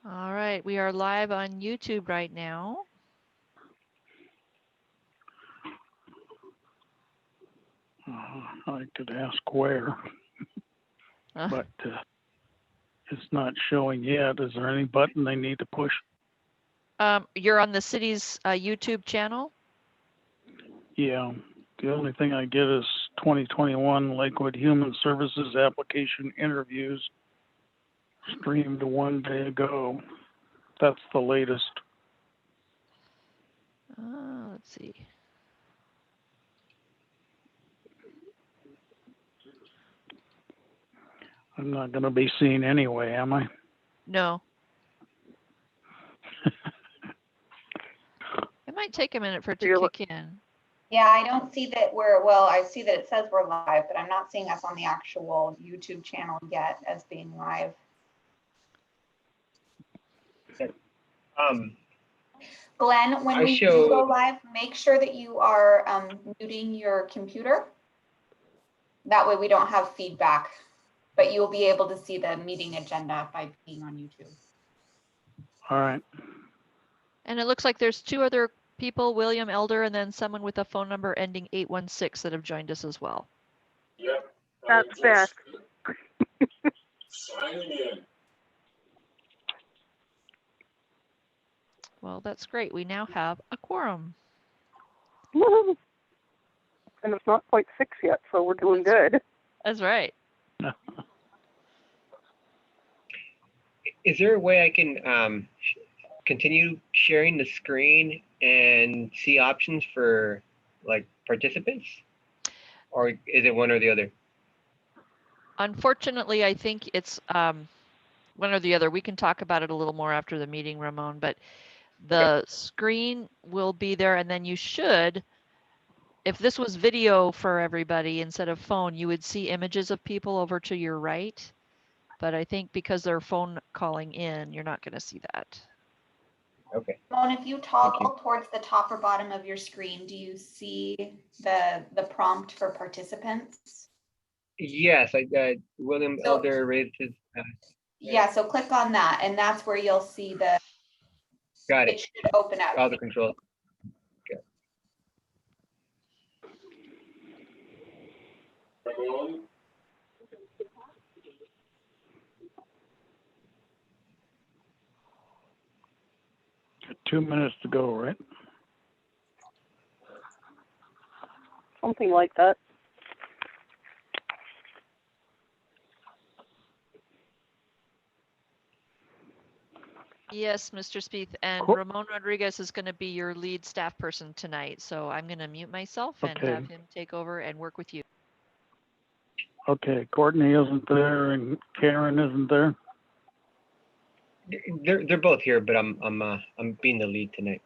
All right, we are live on YouTube right now. I could ask where, but it's not showing yet. Is there any button they need to push? You're on the city's YouTube channel? Yeah, the only thing I get is 2021 Lakewood Human Services application interviews streamed 1 day ago. That's the latest. Let's see. I'm not going to be seen anyway, am I? No. It might take a minute for it to kick in. Yeah, I don't see that well, I see that it says we're live, but I'm not seeing us on the actual YouTube channel yet as being live. Glenn, when we do go live, make sure that you are muting your computer. That way we don't have feedback, but you'll be able to see the meeting agenda by being on YouTube. All right. And it looks like there's 2 other people, William Elder and then someone with a phone number ending 816 that have joined us as well. Yep. That's Beth. Signing in. Well, that's great. We now have a quorum. And it's not quite 6 yet, so we're doing good. That's right. Is there a way I can continue sharing the screen and see options for like participants? Or is it one or the other? Unfortunately, I think it's one or the other. We can talk about it a little more after the meeting, Ramon, but the screen will be there, and then you should, if this was video for everybody instead of phone, you would see images of people over to your right. But I think because they're phone calling in, you're not going to see that. Okay. Simone, if you toggle towards the top or bottom of your screen, do you see the prompt for participants? Yes, William Elder raised his. Yeah, so click on that, and that's where you'll see the. Got it. It should open up. All the controls. Okay. Ramon? Got 2 minutes to go, right? Something like that. Yes, Mr. Spieth, and Cool. Ramon Rodriguez is going to be your lead staff person tonight. So I'm going to mute myself and Okay. have him take over and work with you. Okay, Courtney isn't there and Karen isn't there. They're both here, but I'm being the lead tonight.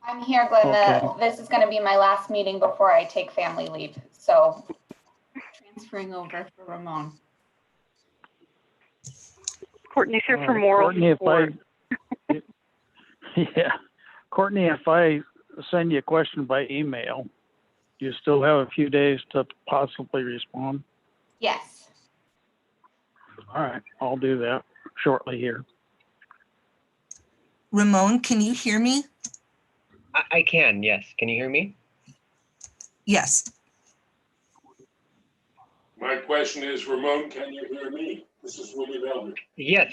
I'm here, Glenn. Okay. This is going to be my last meeting before I take family leave. So transferring over for Ramon. Courtney's here for moral Courtney, support. Yeah, Courtney, if I send you a question by email, you still have a few days to possibly respond? Yes. All right, I'll do that shortly here. Ramon, can you hear me? I can, yes. Can you hear me? Yes. My question is, Ramon, can you hear me? This is William Elder. Yes,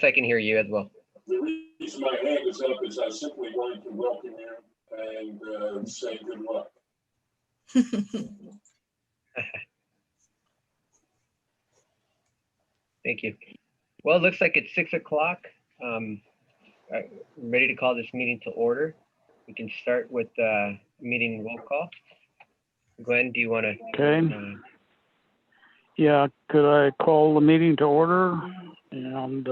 I can hear you as well. The reason my hand is up is I simply wanted to welcome you and say good luck. Thank you. Well, it looks like it's 6 o'clock. I'm ready to call this meeting to order. We can start with meeting roll call. Glenn, do you want to? Okay. Yeah, could I call the meeting to order? And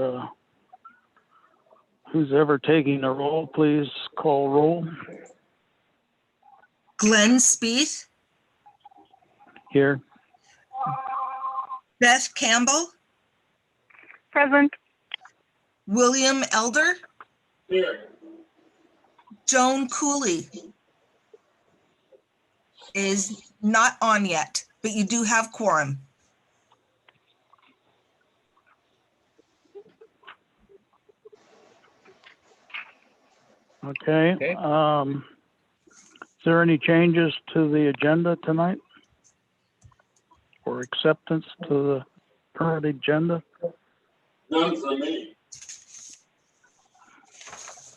who's ever taking the roll, please call roll. Glenn Spieth, Here. Beth Campbell, Present. William Elder, Here. Joan Cooley is not on yet, but you do have quorum. Okay. Okay. Is there any changes to the agenda tonight? Or acceptance to the current agenda? None for me.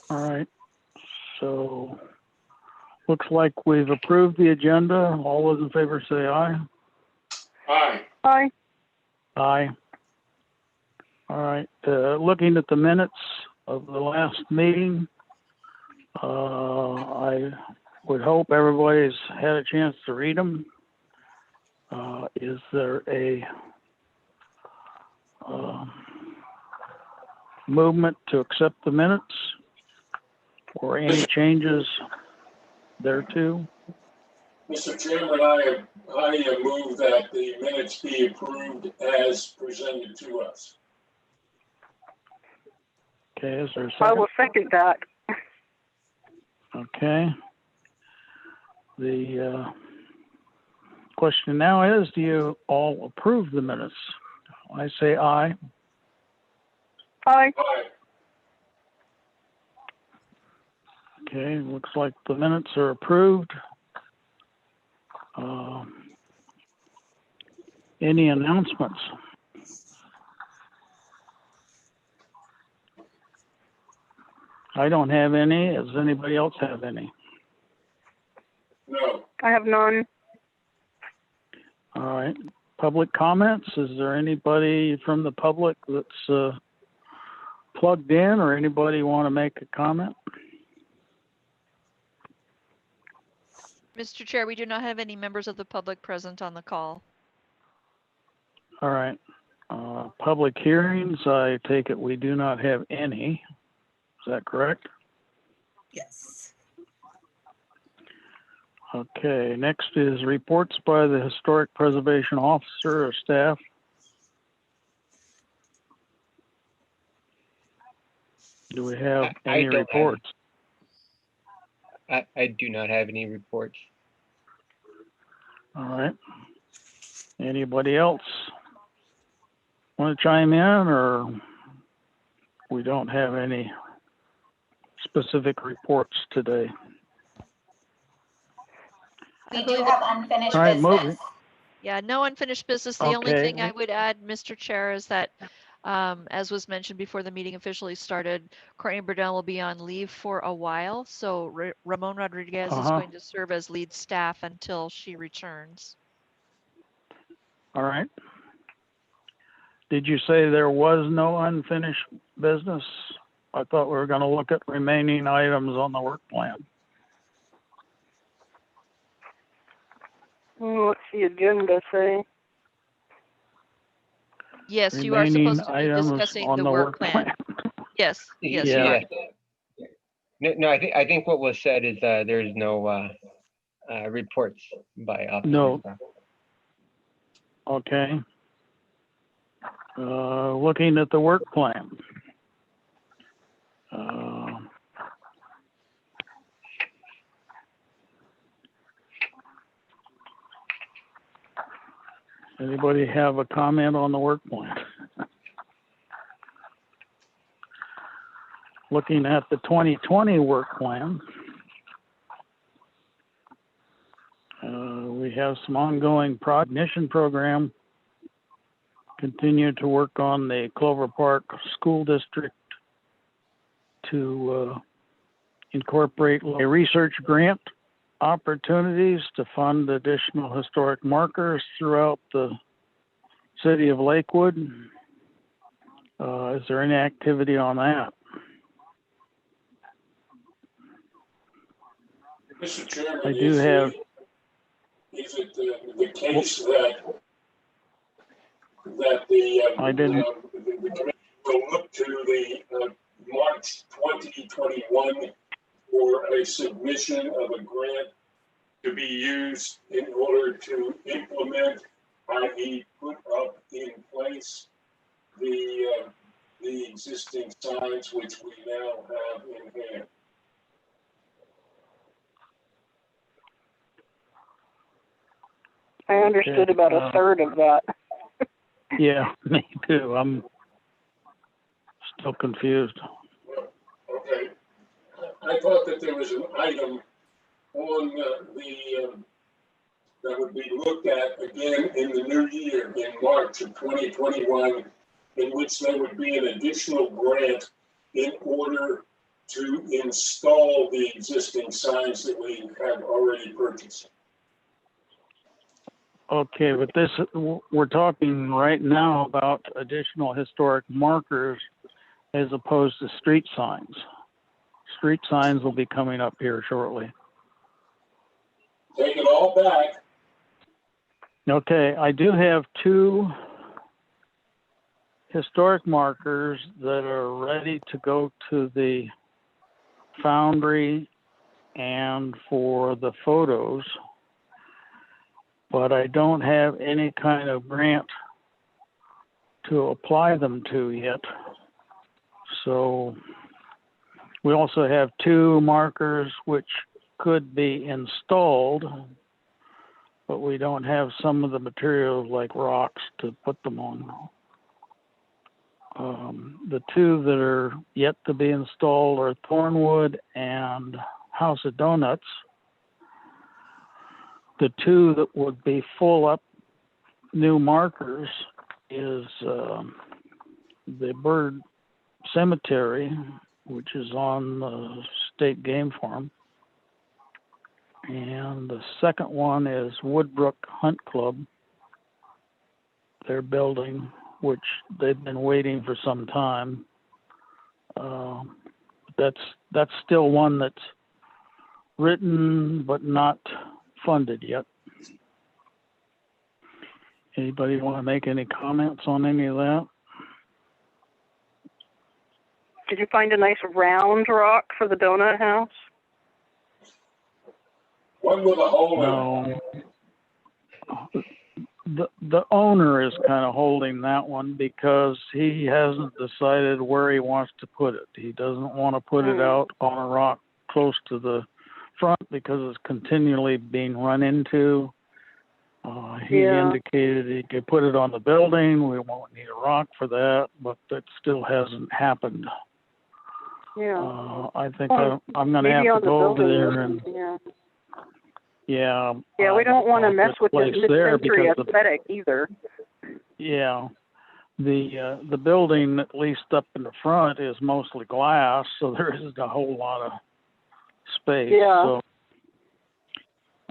All right. So, looks like we've approved the agenda. All those in favor say aye. Aye. Aye. Aye. All right. Looking at the minutes of the last meeting, I would hope everybody's had a chance to read them. Is there a movement to accept the minutes or any changes thereto? Mr. Chairman, I move that the minutes be approved as presented to us. Okay, is there a I second? will second that. Okay. The question now is, do you all approve the minutes? I say aye. Aye. Aye. Okay, looks like the minutes are approved. Any announcements? I don't have any. Does anybody else have any? No. I have none. All right. Public comments? Is there anybody from the public that's plugged in, or anybody want to make a comment? Mr. Chair, we do not have any members of the public present on the call. All right. Public hearings, I take it we do not have any. Is that correct? Yes. Okay, next is reports by the Historic Preservation Officer or staff. Do we have I any don't have reports? I do not have any reports. All right. Anybody else want to chime in, or we don't have any specific reports today? We do have unfinished All right, business. moving. Yeah, no unfinished business. The only Okay. thing I would add, Mr. Chair, is that, as was mentioned before the meeting officially started, Courtney Burdell will be on leave for a while. So Ramon Rodriguez is going to serve as lead staff until she returns. All right. Did you say there was no unfinished business? I thought we were going to look at remaining items on the work plan. What's the agenda say? Yes, you are Remaining supposed to be items discussing on the work plan. Yes, yes, you Yeah. are. No, I think what was said is there's no reports by officers. No. Okay. Looking at the work plan. Anybody have a comment on the work plan? Looking at the 2020 work plan. We have some ongoing cognition program. Continue to work on the Clover Park School District to incorporate a research grant opportunities to fund additional historic markers throughout the city of Lakewood. Is there any activity on that? Mr. Chairman, I do have. Is it the case that the I didn't. the committee will look to the March 2021 for a submission of a grant to be used in order to implement, i.e., put up in place the existing signs which we now have in hand? I understood about a third of that. Yeah, me too. I'm still confused. Okay. I thought that there was an item on that would be looked at again in the new year, in March of 2021, in which there would be an additional grant in order to install the existing signs that we have already purchased. Okay, but this, we're talking right now about additional historic markers as opposed to street signs. Street signs will be coming up here shortly. Take it all back. Okay, I do have 2 historic markers that are ready to go to the foundry and for the photos, but I don't have any kind of grant to apply them to yet. So we also have 2 markers which could be installed, but we don't have some of the materials like rocks to put them on. The 2 that are yet to be installed are Thornwood and House of Donuts. The 2 that would be full up new markers is the Bird Cemetery, which is on the State Game Farm. And the second one is Woodbrook Hunt Club. They're building, which they've been waiting for some time. That's still one that's written but not funded yet. Anybody want to make any comments on any of that? Did you find a nice round rock for the donut house? One with a hole in it. No. The owner is kind of holding that one because he hasn't decided where he wants to put it. He doesn't want to put it out on a rock close to the front because it's continually being run into. He indicated he could put it on the building. We won't need a rock for that, but that still hasn't happened. Yeah. I think I'm going to have to go over there and yeah, we don't want to mess with this mid-century because aesthetic either. Yeah, the building, at least up in the front, is mostly glass, so there isn't a whole lot of space. Yeah. So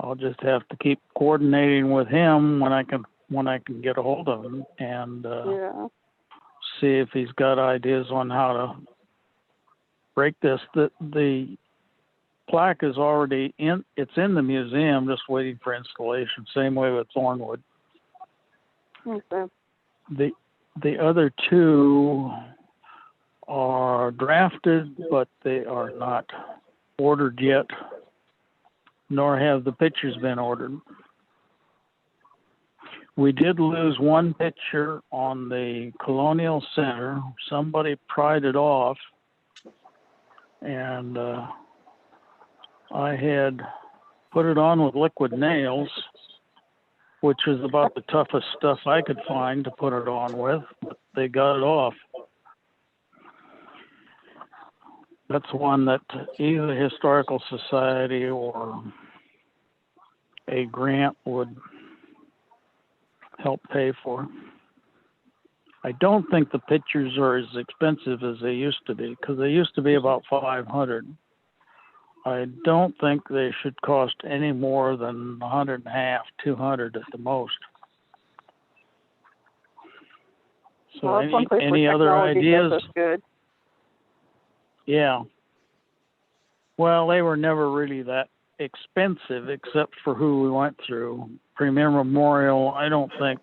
I'll just have to keep coordinating with him when I can get a hold of him and see if he's got ideas on how to break this. The plaque is already it's in the museum, just waiting for installation. Same way with Thornwood. Okay. The other 2 are drafted, but they are not ordered yet, nor have the pictures been ordered. We did lose 1 picture on the Colonial Center. Somebody pried it off, and I had put it on with liquid nails, which is about the toughest stuff I could find to put it on with, but they got it off. That's one that either the Historical Society or a grant would help pay for. I don't think the pictures are as expensive as they used to be, because they used to be about $500. I don't think they should cost any more than $150, $200 at the most. So any other ideas? Good. Yeah. Well, they were never really that expensive except for who we went through. Premier Memorial, I don't think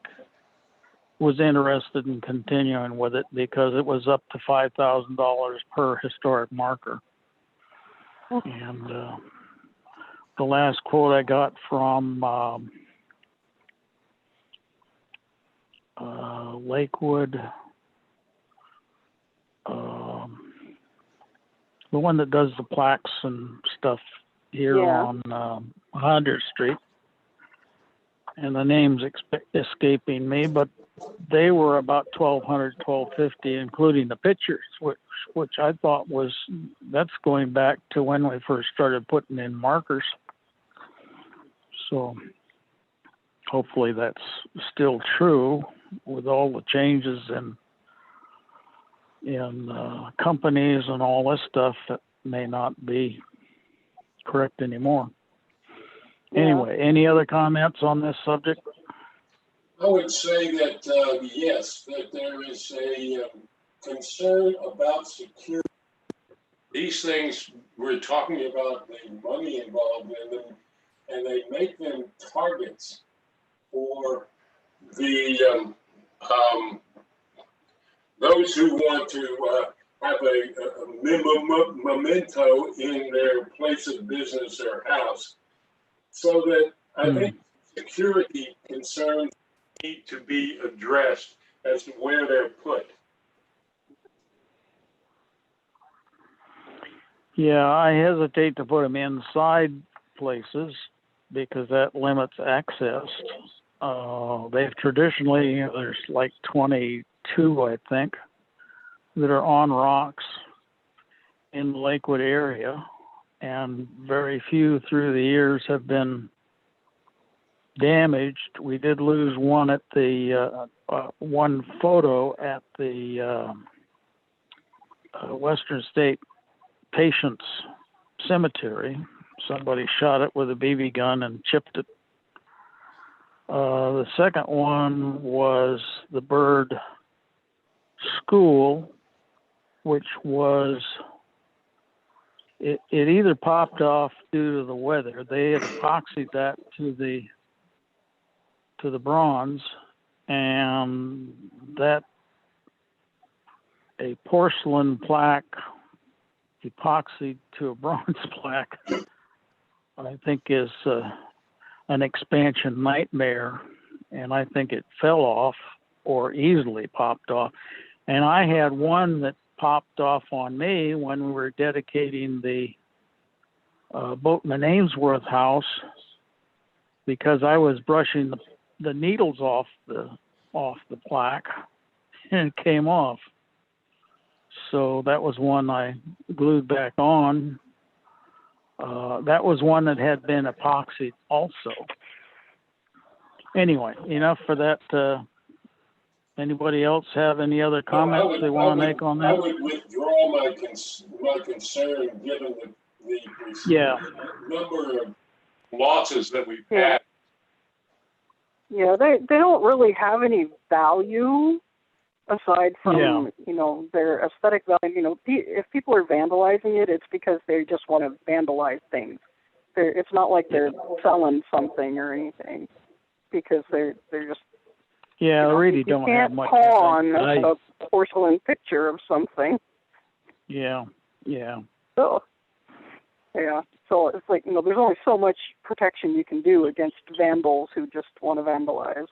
was interested in continuing with it because it was up to $5,000 per historic marker. And the last quote I got from Lakewood, the one that does the plaques and stuff here on 100th Street, and the name's escaping me, but they were about $1,200, $1,250, including the pictures, which which I thought that's going back to when we first started putting in markers. So hopefully that's still true with all the changes in companies and all this stuff that may not be correct anymore. Yeah. Anyway, any other comments on this subject? I would say that, yes, that there is a concern about security. These things, we're talking about the money involved in them, and they make them targets for the those who want to have a memento in their place of business or house. So that I think security concerns need to be addressed as to where they're put. Yeah, I hesitate to put them inside places because that limits access. They've traditionally, there's like 22, I think, that are on rocks in the Lakewood area, and very few through the years have been damaged. We did lose one at the one photo at the Western State Patients Cemetery. Somebody shot it with a BB gun and chipped it. The second one was the Bird School, which was it either popped off due to the weather. They had epoxied that to the bronze, and that a porcelain plaque epoxied to a bronze plaque, I think is an expansion nightmare, and I think it fell off or easily popped off. And I had one that popped off on me when we were dedicating the Boatman Ainsworth house, because I was brushing the needles off the plaque, and it came off. So that was one I glued back on. That was one that had been epoxied also. Anyway, enough for that. Anybody else have any other comments they want to make on that? I would withdraw my concern given the number of losses that we've had. Yeah, they don't really have any value aside from, their aesthetic value. If people are vandalizing it, it's because they just want to vandalize things. It's not like they're selling something or anything, because they're just... Yeah, they really don't have much. You can't pawn a porcelain picture of something. Yeah. So it's like, there's only so much protection you can do against vandals who just want to vandalize.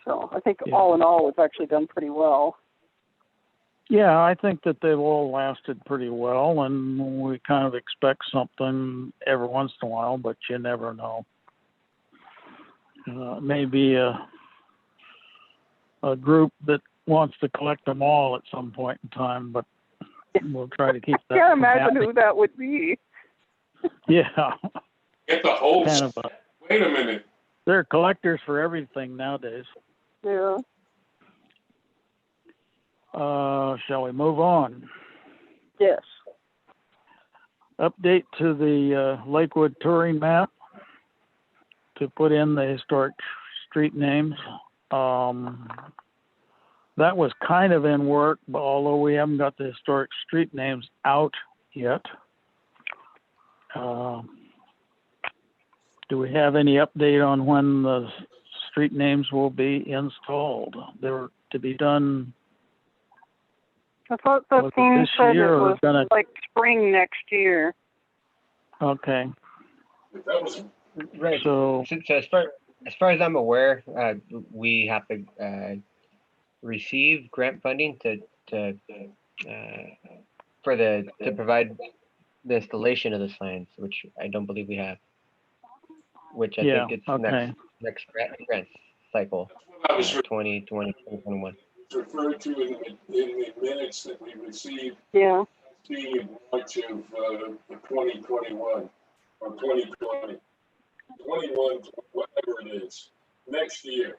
So I think all in all, it's actually done pretty well. Yeah, I think that they've all lasted pretty well, and we kind of expect something every once in a while, but you never know. Maybe a group that wants to collect them all at some point in time, but we'll try to keep that. I can't imagine who that would be. Yeah. Get the whole kind of wait a minute. They're collectors for everything nowadays. Yeah. Shall we move on? Yes. Update to the Lakewood touring map to put in the historic street names. That was kind of in work, but although we haven't got the historic street names out yet. Do we have any update on when the street names will be installed? They're to be done. I thought the team said it was like spring next year. Okay. Right. So as far as I'm aware, we have to receive grant funding to provide the installation of the signs, which I don't believe we have. Which I think it's next grant cycle, 2020, 2021. It's referred to in the minutes that we received Yeah. being in March of 2021 or 2020. 21, whatever it is, next year.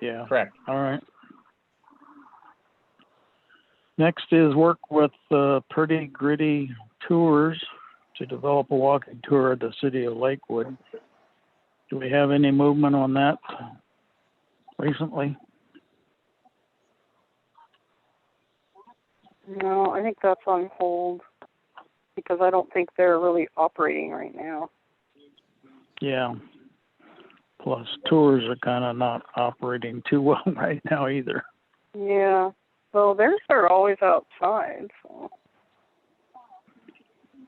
Yeah. Correct. All right. Next is work with Pretty Gritty Tours to develop a walking tour of the city of Lakewood. Do we have any movement on that recently? No, I think that's on hold because I don't think they're really operating right now. Yeah. Plus, tours are kind of not operating too well right now either. Yeah. Well, theirs are always outside. So.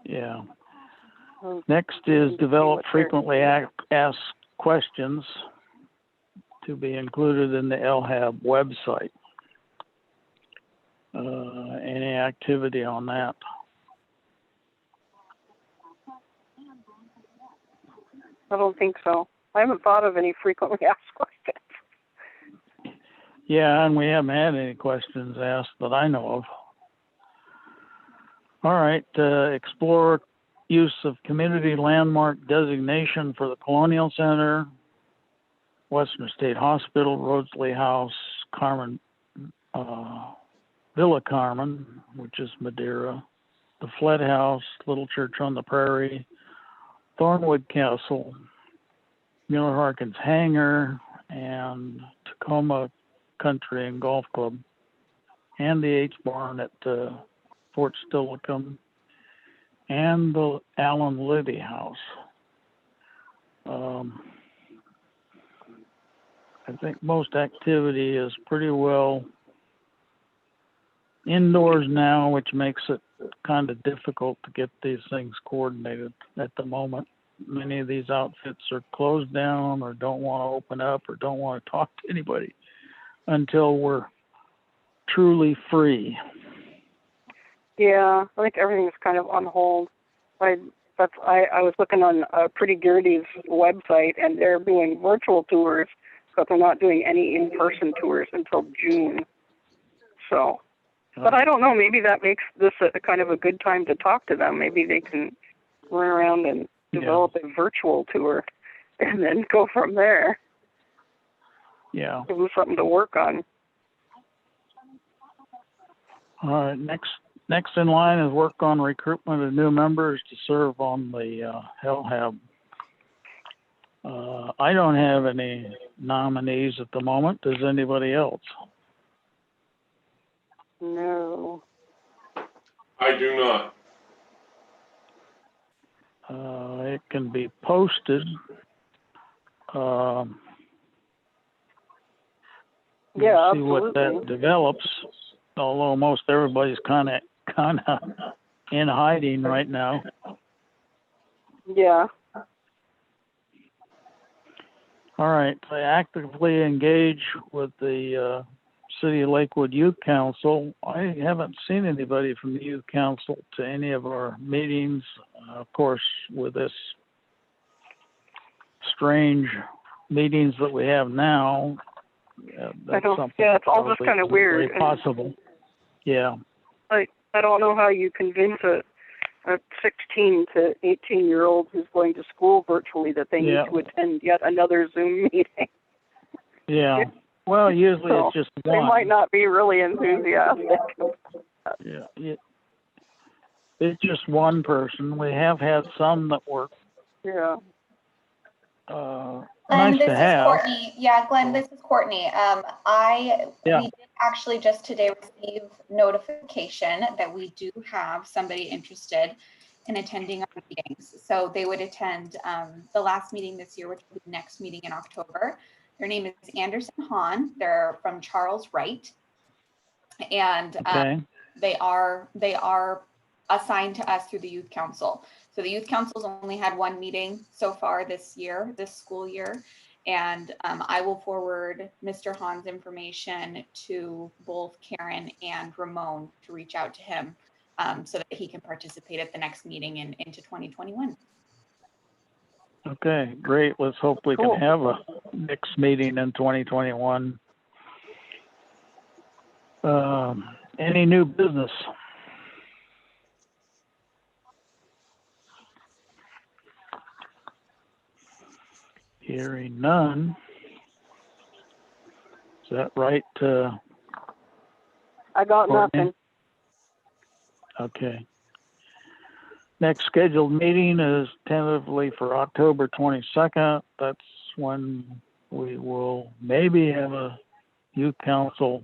Yeah. We'll Next see is develop what they're frequently asked questions to be included in the LHAB website. Any activity on that? I don't think so. I haven't thought of any frequently asked questions. Yeah, and we haven't had any questions asked that I know of. All right, explore use of community landmark designation for the Colonial Center, Western State Hospital, Roadsley House, Carmen, Villa Carmen, which is Madeira, the Flood House, Little Church on the Prairie, Thornwood Castle, Mueller Harkins Hangar, and Tacoma Country and Golf Club, and the H Barn at Fort Steilacoom, and the Allen Liddy House. I think most activity is pretty well indoors now, which makes it kind of difficult to get these things coordinated at the moment. Many of these outfits are closed down or don't want to open up or don't want to talk to anybody until we're truly free. Yeah, I think everything's kind of on hold. I was looking on Pretty Girdy's website, and they're doing virtual tours, but they're not doing any in-person tours until June. So, but I don't know. Maybe that makes this a kind of a good time to talk to them. Maybe they can run around and develop a virtual tour, and then go from there. Yeah. Give them something to work on. All right. Next in line is work on recruitment of new members to serve on the LHAB. I don't have any nominees at the moment. Does anybody else? No. I do not. It can be posted. Yeah, We'll see what absolutely. that develops. Although most everybody's kind of in hiding right now. Yeah. All right. I actively engage with the City of Lakewood Youth Council. I haven't seen anybody from the Youth Council to any of our meetings. Of course, with this strange meetings that we have now, that's something. Yeah, it's all just probably kind of weird. very possible. Yeah. I don't know how you convince a 16 to 18-year-old who's going to school virtually that they need to attend yet another Zoom meeting. Yeah. Well, usually So, it's just one. They might not be really enthusiastic. Yeah. It's just one person. We have had some that were Yeah. nice this to is have. Courtney. Yeah, Glenn, this is Courtney. We did actually just today receive notification that we do have somebody interested in attending our meetings. So they would attend the last meeting this year, which will be the next meeting in October. Their name is Anderson Hahn. They're from Charles Wright, and they are assigned to us through the Youth Council. So the Youth Council's only had one meeting so far this school year. And I will forward Mr. Hahn's information to both Karen and Ramon to reach out to him so that he can participate at the next meeting into 2021. Okay, great. Let's hope we can have a next meeting in 2021. Any new business? Hearing none. Is that right? I got Courtney? nothing. Okay. Next scheduled meeting is tentatively for October 22nd. That's when we will maybe have a youth council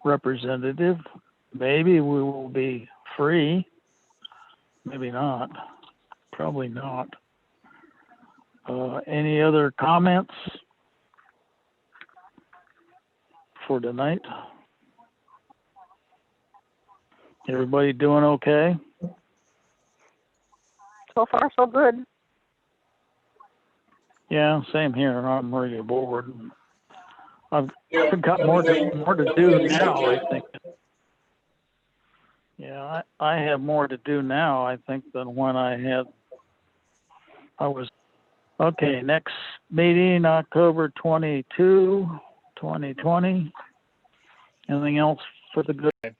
representative. Maybe we will be free. Maybe not. Probably not. Any other comments for tonight? Everybody doing okay? So far, so good. Yeah, same here. I'm really bored. I've Yeah, got more to do now, I think. Yeah, I have more to do now, I think, than when I was. Okay, next meeting, October 22, 2020. Anything else for the good?